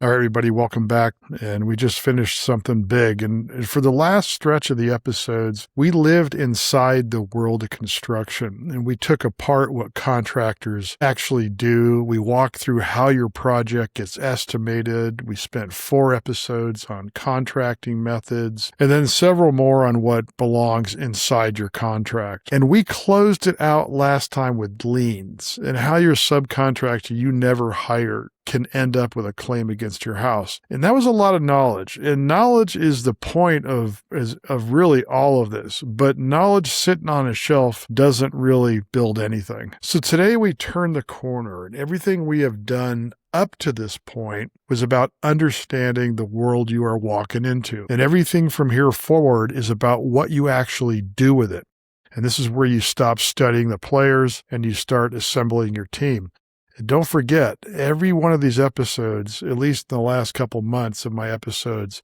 All right, everybody, welcome back. And we just finished something big. And for the last stretch of the episodes, we lived inside the world of construction and we took apart what contractors actually do. We walked through how your project gets estimated. We spent 4 episodes on contracting methods and then several more on what belongs inside your contract. And we closed it out last time with liens and how your subcontractor you never hired can end up with a claim against your house. And that was a lot of knowledge. And knowledge is the point of really all of this. But knowledge sitting on a shelf doesn't really build anything. So today we turn the corner, and everything we have done up to this point was about understanding the world you are walking into. And everything from here forward is about what you actually do with it. And this is where you stop studying the players and you start assembling your team. And don't forget, every one of these episodes, at least in the last couple months of my episodes,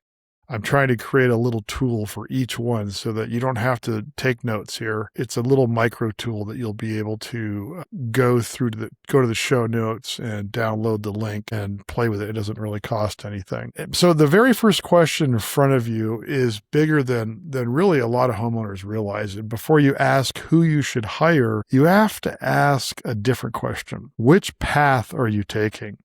I'm trying to create a little tool for each one so that you don't have to take notes here. It's a little micro tool that you'll be able to go to the show notes and download the link and play with it. It doesn't really cost anything. So the very first question in front of you is bigger than really a lot of homeowners realize. And before you ask who you should hire, you have to ask a different question. Which path are you taking?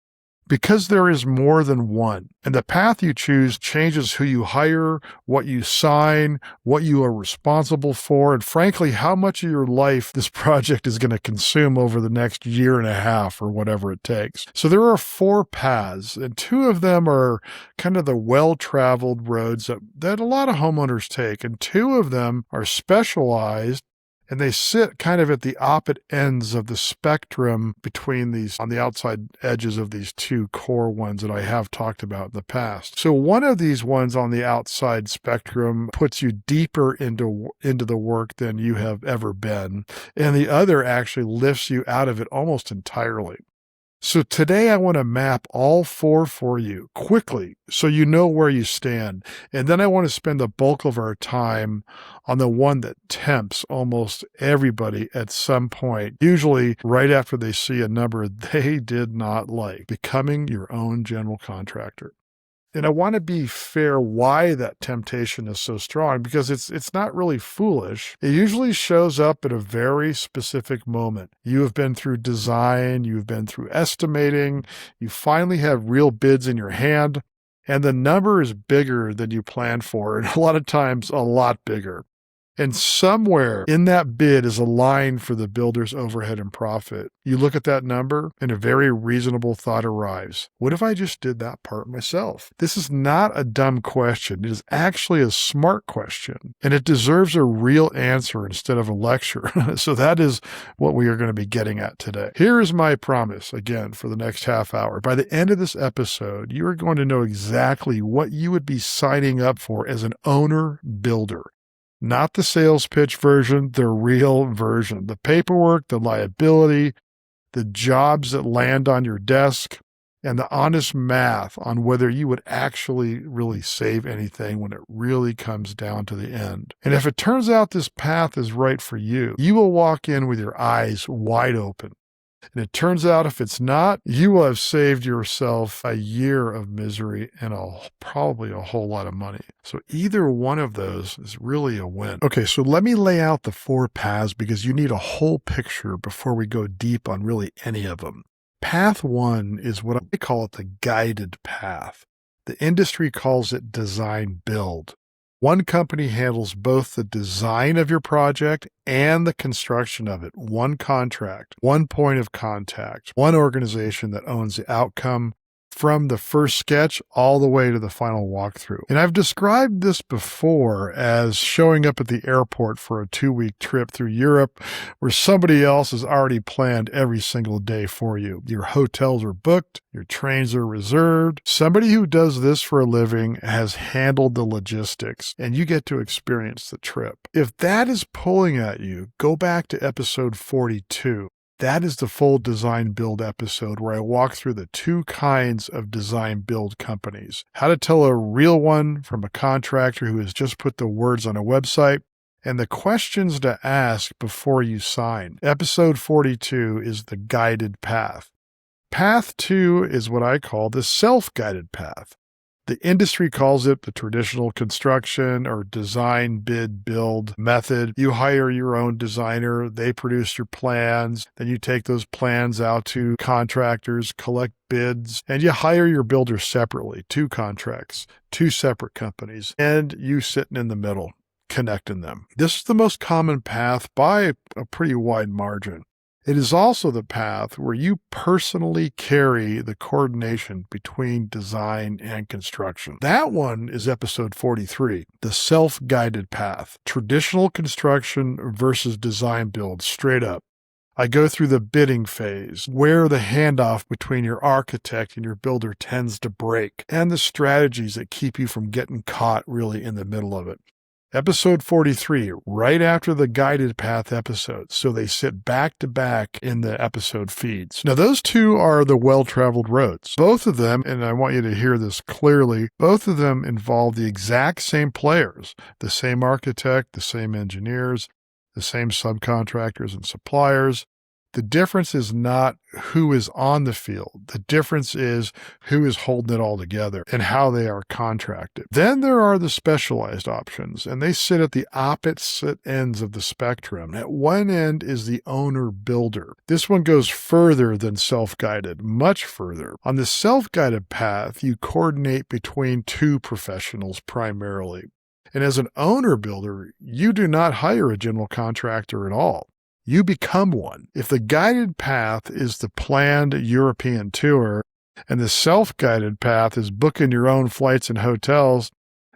Because there is more than one, and the path you choose changes who you hire, what you sign, what you are responsible for, and frankly, how much of your life this project is going to consume over the next year and a half or whatever it takes. So there are 4 paths, and 2 of them are kind of the well-traveled roads that a lot of homeowners take, and 2 of them are specialized. And they sit kind of at the opposite ends of the spectrum between these, on the outside edges of these 2 core ones that I have talked about in the past. So one of these ones on the outside spectrum puts you deeper into the work than you have ever been. And the other actually lifts you out of it almost entirely. So today I want to map all 4 for you quickly so you know where you stand. And then I want to spend the bulk of our time on the one that tempts almost everybody at some point, usually right after they see a number they did not like, becoming your own general contractor. And I want to be fair why that temptation is so strong, because it's not really foolish. It usually shows up at a very specific moment. You have been through design, you've been through estimating, you finally have real bids in your hand, and the number is bigger than you planned for, and a lot of times a lot bigger. And somewhere in that bid is a line for the builder's overhead and profit. You look at that number and a very reasonable thought arrives. What if I just did that part myself? This is not a dumb question. It is actually a smart question, and it deserves a real answer instead of a lecture. So that is what we are going to be getting at today. Here is my promise, again, for the next half hour. By the end of this episode, you are going to know exactly what you would be signing up for as an owner builder. Not the sales pitch version, the real version. The paperwork, the liability, the jobs that land on your desk, and the honest math on whether you would actually really save anything when it really comes down to the end. And if it turns out this path is right for you, you will walk in with your eyes wide open. And it turns out if it's not, you will have saved yourself a year of misery and probably a whole lot of money. So either one of those is really a win. Okay, so let me lay out the 4 paths because you need a whole picture before we go deep on really any of them. Path 1 is what I call it the guided path. The industry calls it design build. One company handles both the design of your project and the construction of it. One contract, one point of contact, one organization that owns the outcome from the first sketch all the way to the final walkthrough. And I've described this before as showing up at the airport for a 2-week trip through Europe where somebody else has already planned every single day for you. Your hotels are booked, your trains are reserved. Somebody who does this for a living has handled the logistics, and you get to experience the trip. If that is pulling at you, go back to episode 42. That is the full design build episode where I walk through the 2 kinds of design build companies. How to tell a real one from a contractor who has just put the words on a website, and the questions to ask before you sign. Episode 42 is the guided path. Path 2 is what I call the self-guided path. The industry calls it the traditional construction or design, bid, build method. You hire your own designer, they produce your plans, then you take those plans out to contractors, collect bids, and you hire your builder separately, 2 contracts, 2 separate companies, and you sitting in the middle, connecting them. This is the most common path by a pretty wide margin. It is also the path where you personally carry the coordination between design and construction. That one is episode 43, the self-guided path, traditional construction versus design build, straight up. I go through the bidding phase, where the handoff between your architect and your builder tends to break, and the strategies that keep you from getting caught really in the middle of it. Episode 43, right after the guided path episode, so they sit back to back in the episode feeds. Now, those 2 are the well-traveled roads. Both of them, and I want you to hear this clearly, both of them involve the exact same players, the same architect, the same engineers, the same subcontractors and suppliers. The difference is not who is on the field. The difference is who is holding it all together and how they are contracted. Then there are the specialized options, and they sit at the opposite ends of the spectrum. At one end is the owner-builder. This one goes further than self-guided, much further. On the self-guided path, you coordinate between 2 professionals primarily. And as an owner-builder, you do not hire a general contractor at all. You become one. If the guided path is the planned European tour and the self-guided path is booking your own flights and hotels,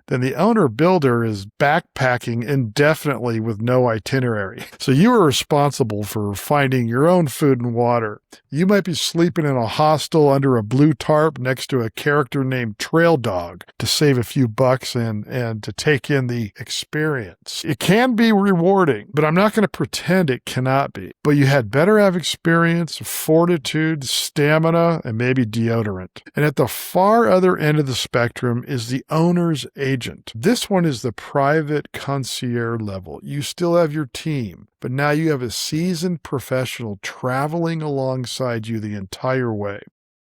then the owner-builder is backpacking indefinitely with no itinerary. So you are responsible for finding your own food and water. You might be sleeping in a hostel under a blue tarp next to a character named Trail Dog to save a few bucks and to take in the experience. It can be rewarding, but I'm not going to pretend it cannot be. But you had better have experience, fortitude, stamina, and maybe deodorant. And at the far other end of the spectrum is the owner's agent. This one is the private concierge level. You still have your team, but now you have a seasoned professional traveling alongside you the entire way,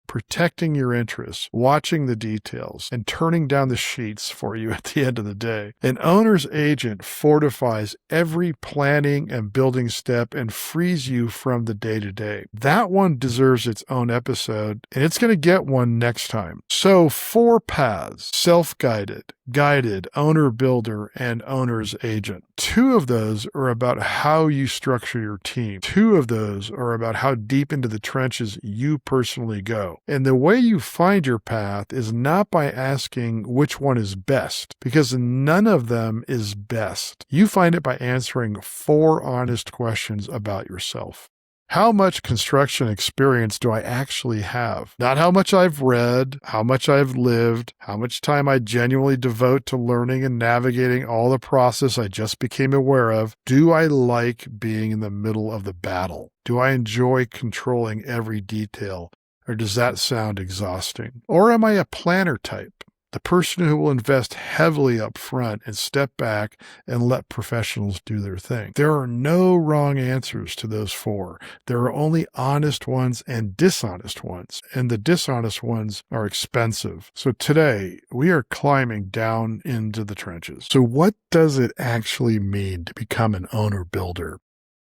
protecting your interests, watching the details, and turning down the sheets for you at the end of the day. An owner's agent fortifies every planning and building step and frees you from the day-to-day. That one deserves its own episode, and it's going to get one next time. So 4 paths: self-guided, guided, owner-builder, and owner's agent. 2 of those are about how you structure your team. 2 of those are about how deep into the trenches you personally go. And the way you find your path is not by asking which one is best, because none of them is best. You find it by answering 4 honest questions about yourself. How much construction experience do I actually have? Not how much I've read, how much I've lived, how much time I genuinely devote to learning and navigating all the process I just became aware of. Do I like being in the middle of the battle? Do I enjoy controlling every detail? Or does that sound exhausting? Or am I a planner type? The person who will invest heavily up front and step back and let professionals do their thing. There are no wrong answers to those 4. There are only honest ones and dishonest ones, and the dishonest ones are expensive. So today, we are climbing down into the trenches. So what does it actually mean to become an owner-builder?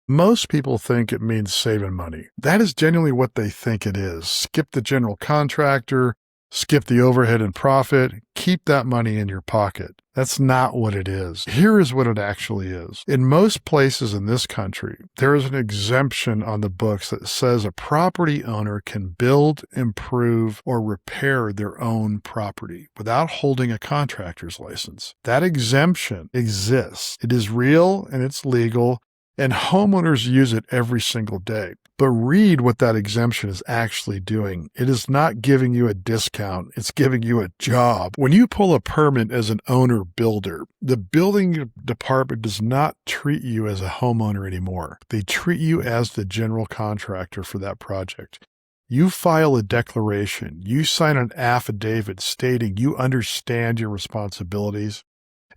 Most people think it means saving money. That is genuinely what they think it is. Skip the general contractor, skip the overhead and profit, keep that money in your pocket. That's not what it is. Here is what it actually is. In most places in this country, there is an exemption on the books that says a property owner can build, improve, or repair their own property without holding a contractor's license. That exemption exists. It is real and it's legal, and homeowners use it every single day. But read what that exemption is actually doing. It is not giving you a discount. It's giving you a job. When you pull a permit as an owner builder, the building department does not treat you as a homeowner anymore. They treat you as the general contractor for that project. You file a declaration. You sign an affidavit stating you understand your responsibilities.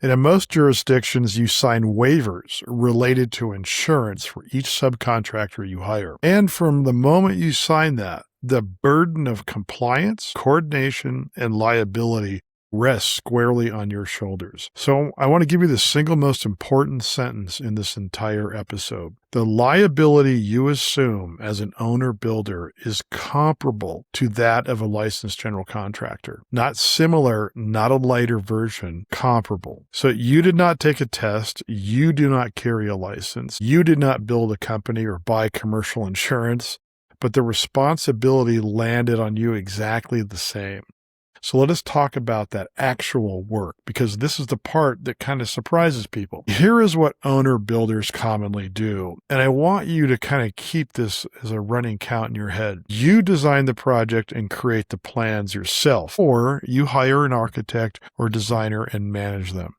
And in most jurisdictions, you sign waivers related to insurance for each subcontractor you hire. And from the moment you sign that, the burden of compliance, coordination, and liability rests squarely on your shoulders. So I want to give you the single most important sentence in this entire episode. The liability you assume as an owner-builder is comparable to that of a licensed general contractor. Not similar, not a lighter version, comparable. So you did not take a test. You do not carry a license. You did not build a company or buy commercial insurance, but the responsibility landed on you exactly the same. So let us talk about that actual work, because this is the part that kind of surprises people. Here is what owner builders commonly do. And I want you to kind of keep this as a running count in your head. You design the project and create the plans yourself, or you hire an architect or designer and manage them.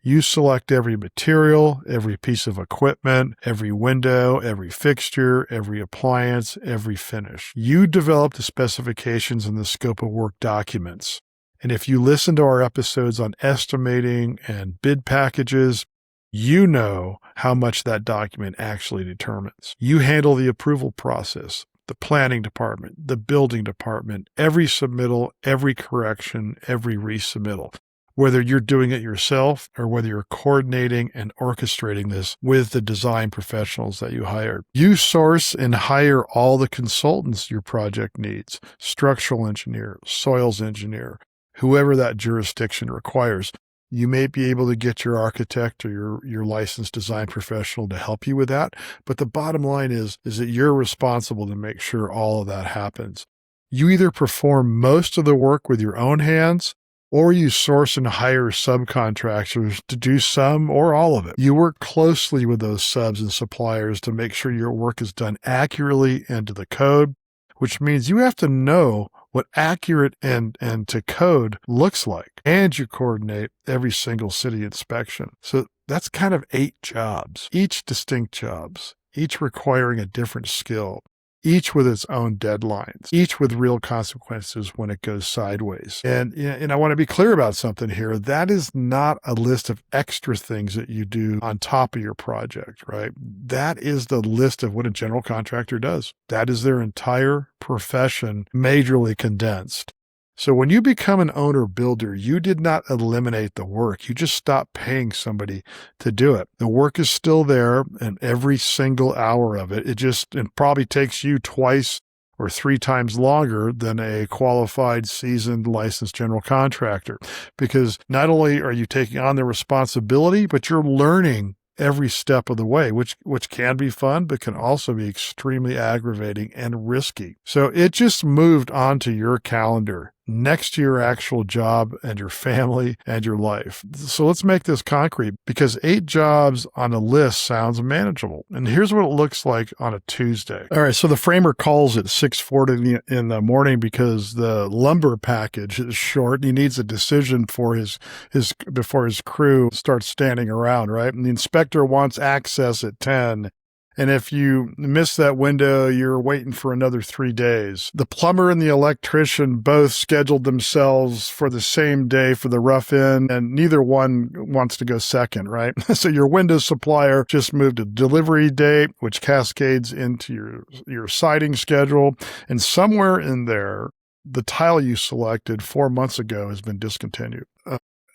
You select every material, every piece of equipment, every window, every fixture, every appliance, every finish. You develop the specifications and the scope of work documents. And if you listen to our episodes on estimating and bid packages, you know how much that document actually determines. You handle the approval process, the planning department, the building department, every submittal, every correction, every resubmittal. Whether you're doing it yourself or whether you're coordinating and orchestrating this with the design professionals that you hired. You source and hire all the consultants your project needs, structural engineer, soils engineer, whoever that jurisdiction requires. You may be able to get your architect or your licensed design professional to help you with that, but the bottom line is that you're responsible to make sure all of that happens. You either perform most of the work with your own hands, or you source and hire subcontractors to do some or all of it. You work closely with those subs and suppliers to make sure your work is done accurately and to the code, which means you have to know what accurate and to code looks like. And you coordinate every single city inspection. So that's kind of 8 jobs, each distinct jobs, each requiring a different skill, each with its own deadlines, each with real consequences when it goes sideways. And I want to be clear about something here. That is not a list of extra things that you do on top of your project, right? That is the list of what a general contractor does. That is their entire profession, majorly condensed. So when you become an owner builder, you did not eliminate the work. You just stopped paying somebody to do it. The work is still there, and every single hour of it, it probably takes you twice or 3 times longer than a qualified, seasoned, licensed general contractor. Because not only are you taking on the responsibility, but you're learning every step of the way, which can be fun, but can also be extremely aggravating and risky. So it just moved onto your calendar next to your actual job and your family and your life. So let's make this concrete, because 8 jobs on a list sounds manageable. And here's what it looks like on a Tuesday. All right, so the framer calls at 6:40 in the morning because the lumber package is short. He needs a decision before his crew starts standing around, right? And the inspector wants access at 10. And if you miss that window, you're waiting for another 3 days. The plumber and the electrician both scheduled themselves for the same day for the rough-in, and neither one wants to go second, right? So your window supplier just moved a delivery date, which cascades into your siding schedule. And somewhere in there, the tile you selected 4 months ago has been discontinued.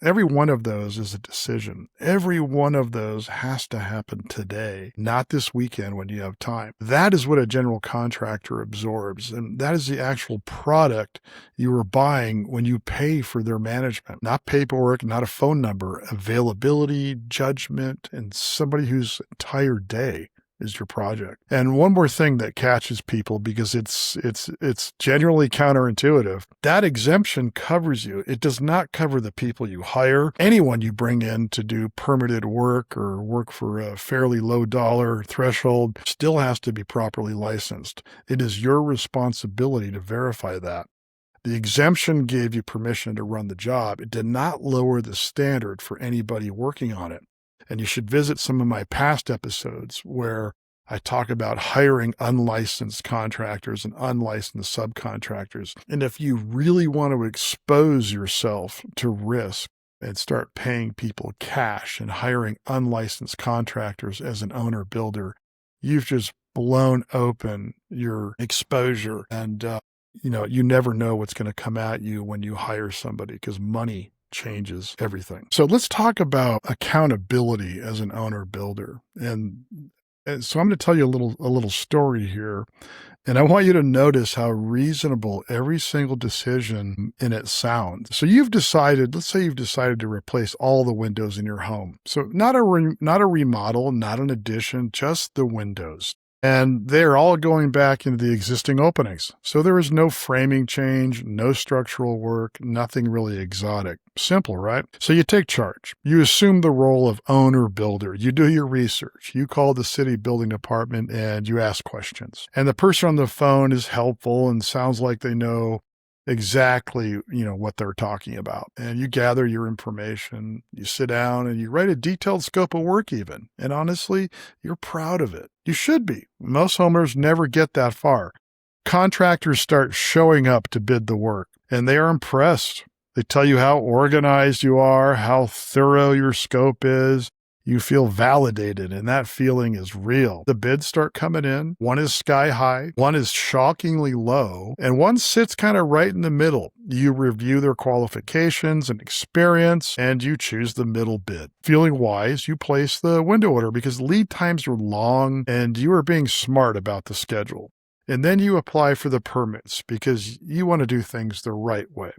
Every one of those is a decision. Every one of those has to happen today, not this weekend when you have time. That is what a general contractor absorbs, and that is the actual product you are buying when you pay for their management. Not paperwork, not a phone number, availability, judgment, and somebody whose entire day is your project. And one more thing that catches people, because it's generally counterintuitive, that exemption covers you. It does not cover the people you hire. Anyone you bring in to do permitted work or work for a fairly low dollar threshold still has to be properly licensed. It is your responsibility to verify that. The exemption gave you permission to run the job. It did not lower the standard for anybody working on it. And you should visit some of my past episodes where I talk about hiring unlicensed contractors and unlicensed subcontractors. And if you really want to expose yourself to risk and start paying people cash and hiring unlicensed contractors as an owner builder, you've just blown open your exposure. And, you never know what's going to come at you when you hire somebody because money changes everything. So let's talk about accountability as an owner builder. And so I'm going to tell you a little story here. And I want you to notice how reasonable every single decision in it sounds. So let's say you've decided to replace all the windows in your home. So not a remodel, not an addition, just the windows. And they're all going back into the existing openings. So there is no framing change, no structural work, nothing really exotic. Simple, right? So you take charge. You assume the role of owner builder. You do your research. You call the city building department and you ask questions. And the person on the phone is helpful and sounds like they know exactly, what they're talking about. And you gather your information, you sit down and you write a detailed scope of work even. And honestly, you're proud of it. You should be. Most homeowners never get that far. Contractors start showing up to bid the work and they are impressed. They tell you how organized you are, how thorough your scope is. You feel validated, and that feeling is real. The bids start coming in. One is sky high, one is shockingly low, and one sits kind of right in the middle. You review their qualifications and experience, and you choose the middle bid. Feeling wise, you place the window order because lead times are long, and you are being smart about the schedule. And then you apply for the permits because you want to do things the right way.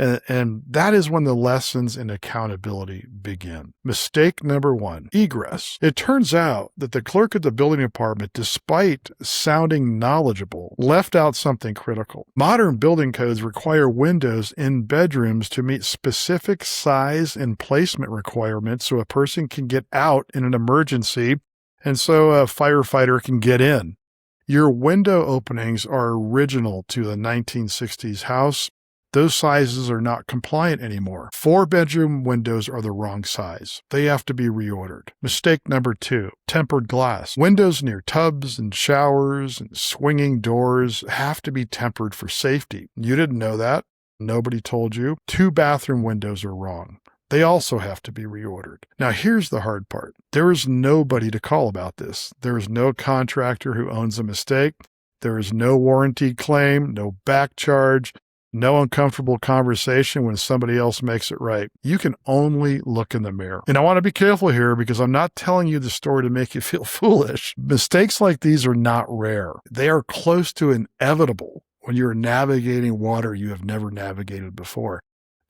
And that is when the lessons in accountability begin. Mistake number 1, egress. It turns out that the clerk at the building department, despite sounding knowledgeable, left out something critical. Modern building codes require windows in bedrooms to meet specific size and placement requirements so a person can get out in an emergency and so a firefighter can get in. Your window openings are original to the 1960s house. Those sizes are not compliant anymore. 4-bedroom windows are the wrong size. They have to be reordered. Mistake number 2, tempered glass. Windows near tubs and showers and swinging doors have to be tempered for safety. You didn't know that. Nobody told you. 2 bathroom windows are wrong. They also have to be reordered. Now, here's the hard part. There is nobody to call about this. There is no contractor who owns a mistake. There is no warranty claim, no back charge. No uncomfortable conversation when somebody else makes it right. You can only look in the mirror. And I want to be careful here because I'm not telling you the story to make you feel foolish. Mistakes like these are not rare. They are close to inevitable when you're navigating water you have never navigated before.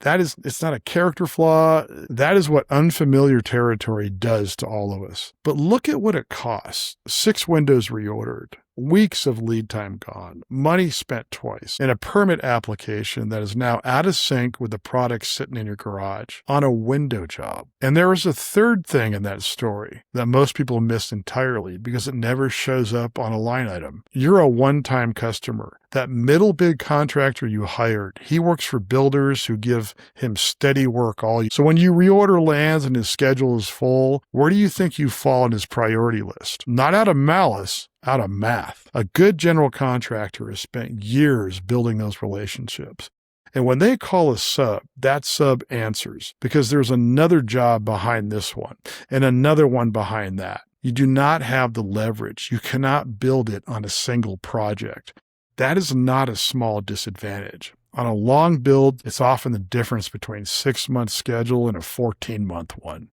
It's not a character flaw. That is what unfamiliar territory does to all of us. But look at what it costs. 6 windows reordered, weeks of lead time gone, money spent twice, and a permit application that is now out of sync with the product sitting in your garage on a window job. And there is a third thing in that story that most people miss entirely because it never shows up on a line item. You're a one-time customer. That middle bid contractor you hired, he works for builders who give him steady work all year. So when you reorder lands and his schedule is full, where do you think you fall on his priority list? Not out of malice, out of math. A good general contractor has spent years building those relationships. And when they call a sub, that sub answers because there's another job behind this one and another one behind that. You do not have the leverage. You cannot build it on a single project. That is not a small disadvantage. On a long build, it's often the difference between a 6-month schedule and a 14-month one.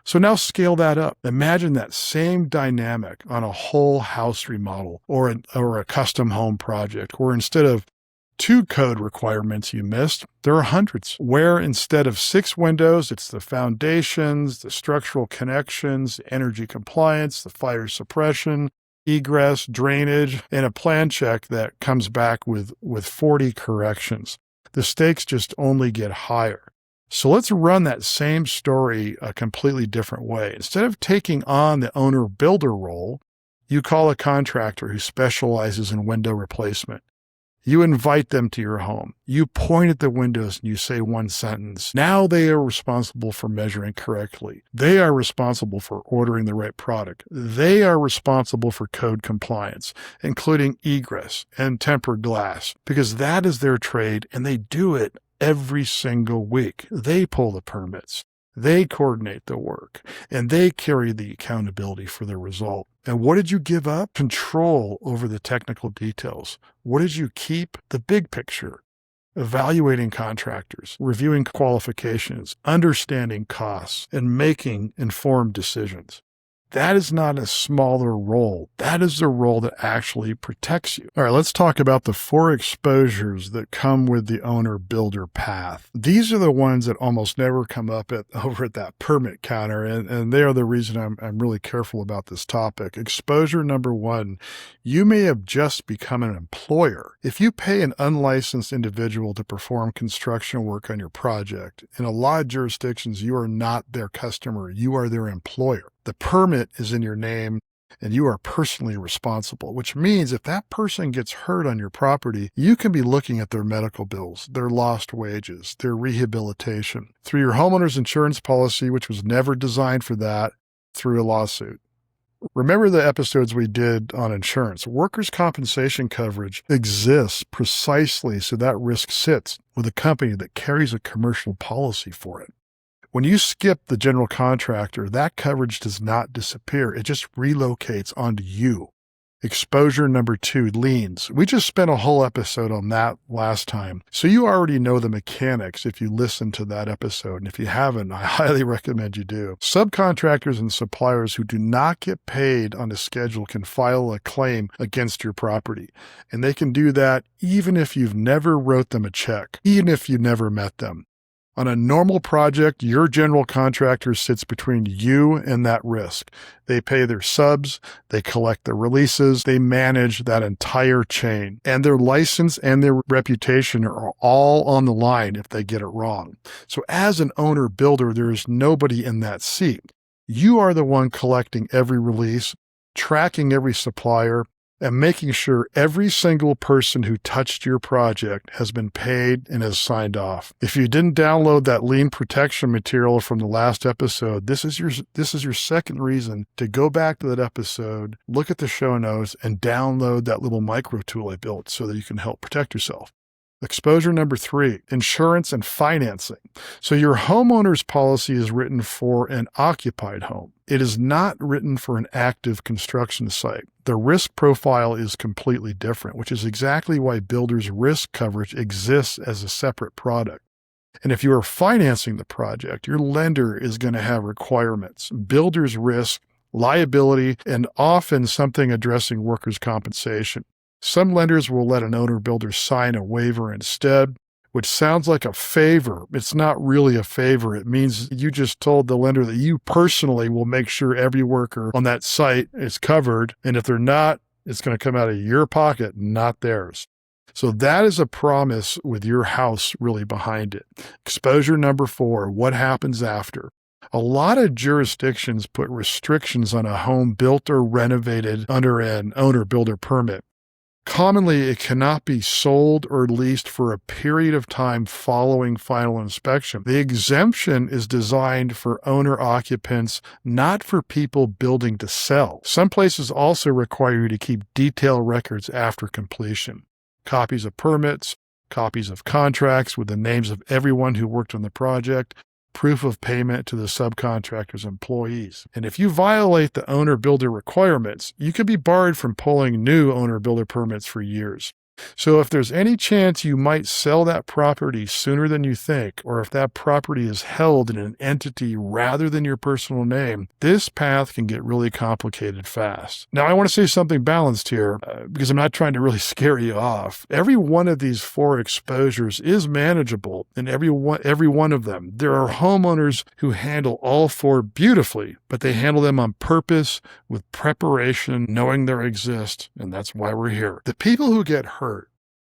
So now scale that up. Imagine that same dynamic on a whole house remodel or a custom home project, where instead of 2 code requirements you missed, there are hundreds. Where instead of 6 windows, it's the foundations, the structural connections, energy compliance, the fire suppression, egress, drainage, and a plan check that comes back with 40 corrections. The stakes just only get higher. So let's run that same story a completely different way. Instead of taking on the owner-builder role, you call a contractor who specializes in window replacement. You invite them to your home. You point at the windows and you say one sentence. Now they are responsible for measuring correctly. They are responsible for ordering the right product. They are responsible for code compliance, including egress and tempered glass, because that is their trade and they do it every single week. They pull the permits. They coordinate the work, and they carry the accountability for the result. And what did you give up? Control over the technical details. What did you keep? The big picture. Evaluating contractors, reviewing qualifications, understanding costs, and making informed decisions. That is not a smaller role. That is the role that actually protects you. All right, let's talk about the 4 exposures that come with the owner-builder path. These are the ones that almost never come up over at that permit counter, and they are the reason I'm really careful about this topic. Exposure number 1, you may have just become an employer. If you pay an unlicensed individual to perform construction work on your project, in a lot of jurisdictions, you are not their customer. You are their employer. The permit is in your name and you are personally responsible, which means if that person gets hurt on your property, you can be looking at their medical bills, their lost wages, their rehabilitation, through your homeowner's insurance policy, which was never designed for that, through a lawsuit. Remember the episodes we did on insurance. Workers' compensation coverage exists precisely so that risk sits with a company that carries a commercial policy for it. When you skip the general contractor, that coverage does not disappear. It just relocates onto you. Exposure number 2, liens. We just spent a whole episode on that last time. So you already know the mechanics if you listen to that episode. And if you haven't, I highly recommend you do. Subcontractors and suppliers who do not get paid on a schedule can file a claim against your property. And they can do that even if you've never wrote them a check, even if you never met them. On a normal project, your general contractor sits between you and that risk. They pay their subs, they collect the releases, they manage that entire chain. And their license and their reputation are all on the line if they get it wrong. So as an owner-builder, there is nobody in that seat. You are the one collecting every release, tracking every supplier, and making sure every single person who touched your project has been paid and has signed off. If you didn't download that lien protection material from the last episode, this is your second reason to go back to that episode, look at the show notes, and download that little micro tool I built so that you can help protect yourself. Exposure number 3, insurance and financing. So your homeowner's policy is written for an occupied home. It is not written for an active construction site. The risk profile is completely different, which is exactly why builders' risk coverage exists as a separate product. And if you are financing the project, your lender is going to have requirements, builder's risk, liability, and often something addressing workers' compensation. Some lenders will let an owner-builder sign a waiver instead, which sounds like a favor. It's not really a favor. It means you just told the lender that you personally will make sure every worker on that site is covered, and if they're not, it's going to come out of your pocket, not theirs. So that is a promise with your house really behind it. Exposure number 4, what happens after? A lot of jurisdictions put restrictions on a home built or renovated under an owner-builder permit. Commonly, it cannot be sold or leased for a period of time following final inspection. The exemption is designed for owner-occupants, not for people building to sell. Some places also require you to keep detailed records after completion. Copies of permits, copies of contracts with the names of everyone who worked on the project, proof of payment to the subcontractor's employees. And if you violate the owner-builder requirements, you could be barred from pulling new owner-builder permits for years. So if there's any chance you might sell that property sooner than you think, or if that property is held in an entity rather than your personal name, this path can get really complicated fast. Now, I want to say something balanced here because I'm not trying to really scare you off. Every one of these 4 exposures is manageable in every one of them. There are homeowners who handle all 4 beautifully, but they handle them on purpose with preparation, knowing they exist, and that's why we're here. The people who get hurt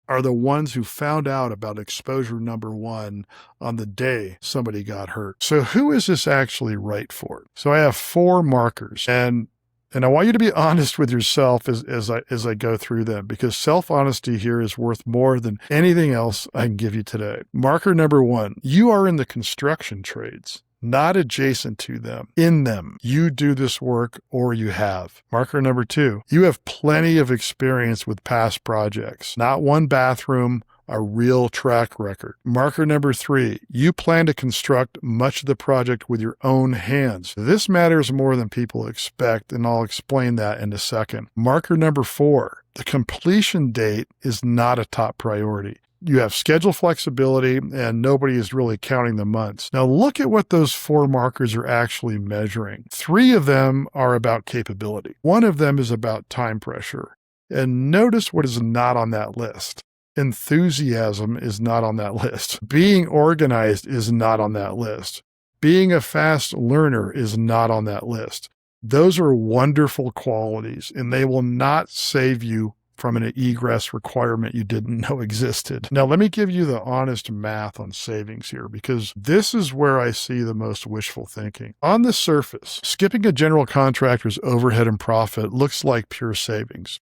are the ones who found out about exposure number 1 on the day somebody got hurt. So who is this actually right for? So I have 4 markers, and I want you to be honest with yourself as I go through them, because self-honesty here is worth more than anything else I can give you today. Marker number 1, you are in the construction trades. Not adjacent to them, in them. You do this work or you have. Marker number 2, you have plenty of experience with past projects. Not one bathroom a real track record. Marker number 3, you plan to construct much of the project with your own hands. This matters more than people expect, and I'll explain that in a second. Marker number 4, the completion date is not a top priority. You have schedule flexibility, and nobody is really counting the months. Now look at what those 4 markers are actually measuring. 3 of them are about capability. 1 of them is about time pressure. And notice what is not on that list. Enthusiasm is not on that list. Being organized is not on that list. Being a fast learner is not on that list. Those are wonderful qualities, and they will not save you from an egress requirement you didn't know existed. Now, let me give you the honest math on savings here, because this is where I see the most wishful thinking. On the surface, skipping a general contractor's overhead and profit looks like pure savings.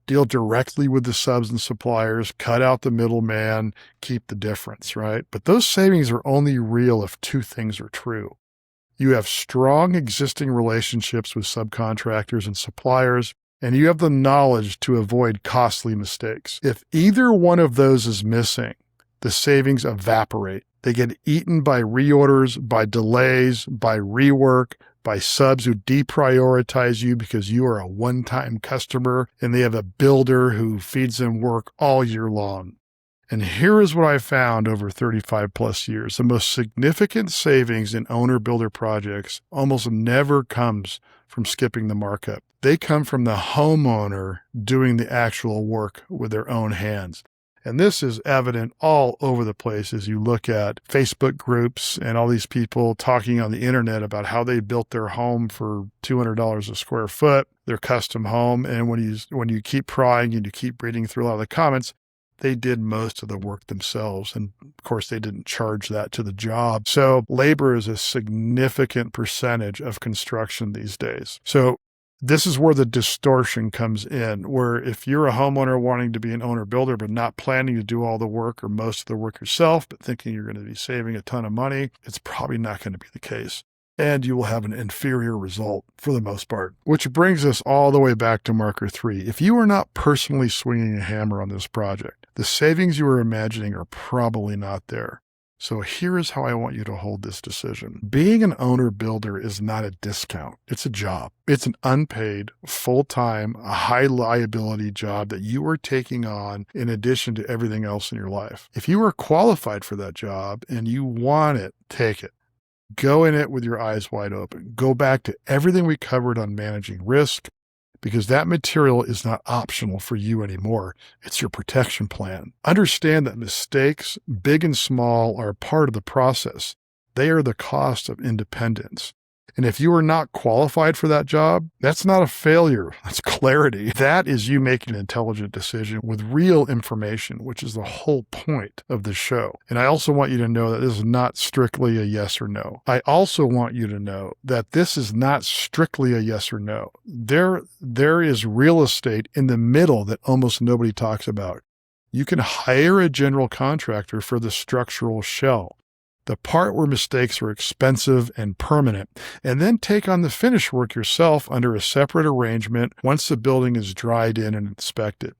Deal directly with the subs and suppliers, cut out the middleman, keep the difference, right? But those savings are only real if 2 things are true. You have strong existing relationships with subcontractors and suppliers, and you have the knowledge to avoid costly mistakes. If either one of those is missing, the savings evaporate. They get eaten by reorders, by delays, by rework, by subs who deprioritize you because you are a one-time customer and they have a builder who feeds them work all year long. And here is what I found over 35 plus years. The most significant savings in owner-builder projects almost never comes from skipping the markup. They come from the homeowner doing the actual work with their own hands. And this is evident all over the place as you look at Facebook groups and all these people talking on the internet about how they built their home for $200 a square foot, their custom home. And when you keep prying and you keep reading through a lot of the comments, they did most of the work themselves. And of course, they didn't charge that to the job. So labor is a significant percentage of construction these days. So this is where the distortion comes in, where if you're a homeowner wanting to be an owner builder, but not planning to do all the work or most of the work yourself, but thinking you're going to be saving a ton of money, it's probably not going to be the case. And you will have an inferior result for the most part, which brings us all the way back to marker 3. If you are not personally swinging a hammer on this project, the savings you are imagining are probably not there. So here is how I want you to hold this decision. Being an owner builder is not a discount. It's a job. It's an unpaid, full-time, high liability job that you are taking on in addition to everything else in your life. If you are qualified for that job and you want it, take it. Go in it with your eyes wide open. Go back to everything we covered on managing risk, because that material is not optional for you anymore. It's your protection plan. Understand that mistakes, big and small, are part of the process. They are the cost of independence. And if you are not qualified for that job, that's not a failure. That's clarity. That is you making an intelligent decision with real information, which is the whole point of the show. And I also want you to know that this is not strictly a yes or no. I also want you to know that this is not strictly a yes or no. There is real estate in the middle that almost nobody talks about. You can hire a general contractor for the structural shell, the part where mistakes are expensive and permanent, and then take on the finish work yourself under a separate arrangement once the building is dried in and inspected.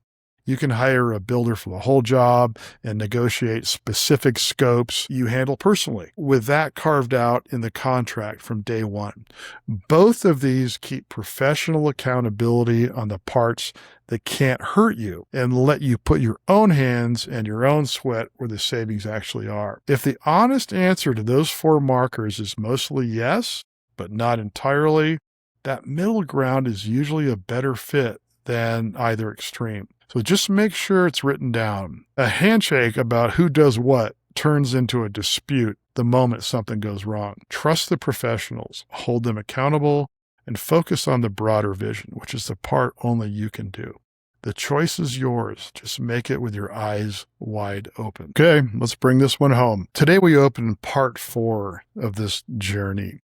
You can hire a builder for the whole job and negotiate specific scopes you handle personally, with that carved out in the contract from day one. Both of these keep professional accountability on the parts that can't hurt you and let you put your own hands and your own sweat where the savings actually are. If the honest answer to those 4 markers is mostly yes, but not entirely, that middle ground is usually a better fit than either extreme. So just make sure it's written down. A handshake about who does what turns into a dispute the moment something goes wrong. Trust the professionals, hold them accountable, and focus on the broader vision, which is the part only you can do. The choice is yours. Just make it with your eyes wide open. Okay, let's bring this one home. Today we open part 4 of this journey.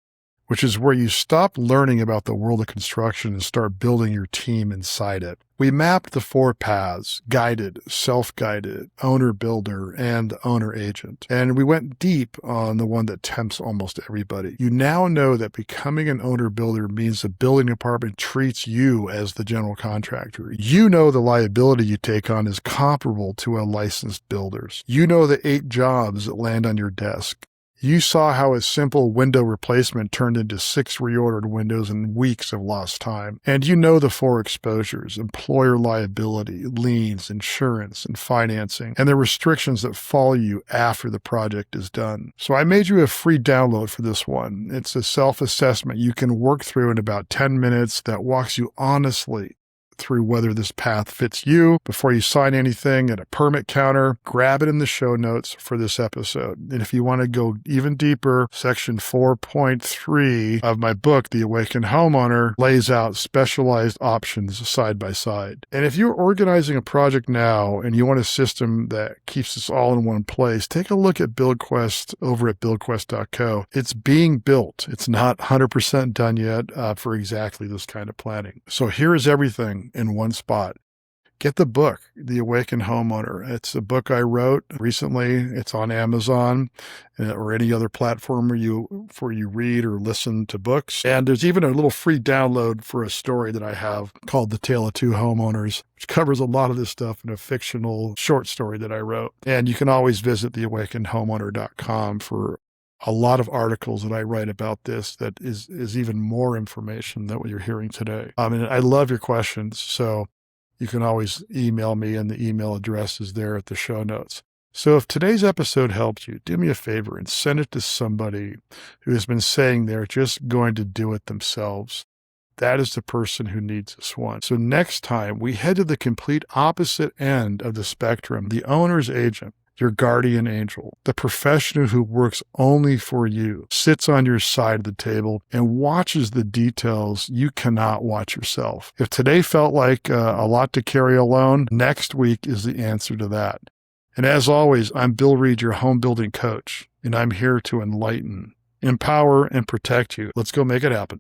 which is where you stop learning about the world of construction and start building your team inside it. We mapped the 4 paths: guided, self-guided, owner-builder, and owner-agent. And we went deep on the one that tempts almost everybody. You now know that becoming an owner-builder means the building department treats you as the general contractor. You know the liability you take on is comparable to a licensed builder's. You know the 8 jobs that land on your desk. You saw how a simple window replacement turned into 6 reordered windows and weeks of lost time. And you know the 4 exposures: employer liability, liens, insurance, and financing, and the restrictions that follow you after the project is done. So I made you a free download for this one. It's a self-assessment you can work through in about 10 minutes that walks you honestly through whether this path fits you before you sign anything at a permit counter. Grab it in the show notes for this episode. And if you want to go even deeper, section 4.3 of my book, The Awakened Homeowner, lays out specialized options side by side. And if you're organizing a project now and you want a system that keeps us all in one place, take a look at BuildQuest over at buildquest.co. It's being built. It's not 100% done yet for exactly this kind of planning. So here is everything in one spot. Get the book, The Awakened Homeowner. It's a book I wrote recently. It's on Amazon or any other platform where you read or listen to books. And there's even a little free download for a story that I have called The Tale of Two Homeowners, which covers a lot of this stuff in a fictional short story that I wrote. And you can always visit theawakenedhomeowner.com for a lot of articles that I write about this that is even more information than what you're hearing today. And I love your questions, so you can always email me, and the email address is there at the show notes. So if today's episode helped you, do me a favor and send it to somebody who has been saying they're just going to do it themselves. That is the person who needs this one. So next time, we head to the complete opposite end of the spectrum, the owner's agent. Your guardian angel, the professional who works only for you, sits on your side of the table and watches the details you cannot watch yourself. If today felt like a lot to carry alone, next week is the answer to that. And as always, I'm Bill Reid, your home building coach, and I'm here to enlighten, empower, and protect you. Let's go make it happen.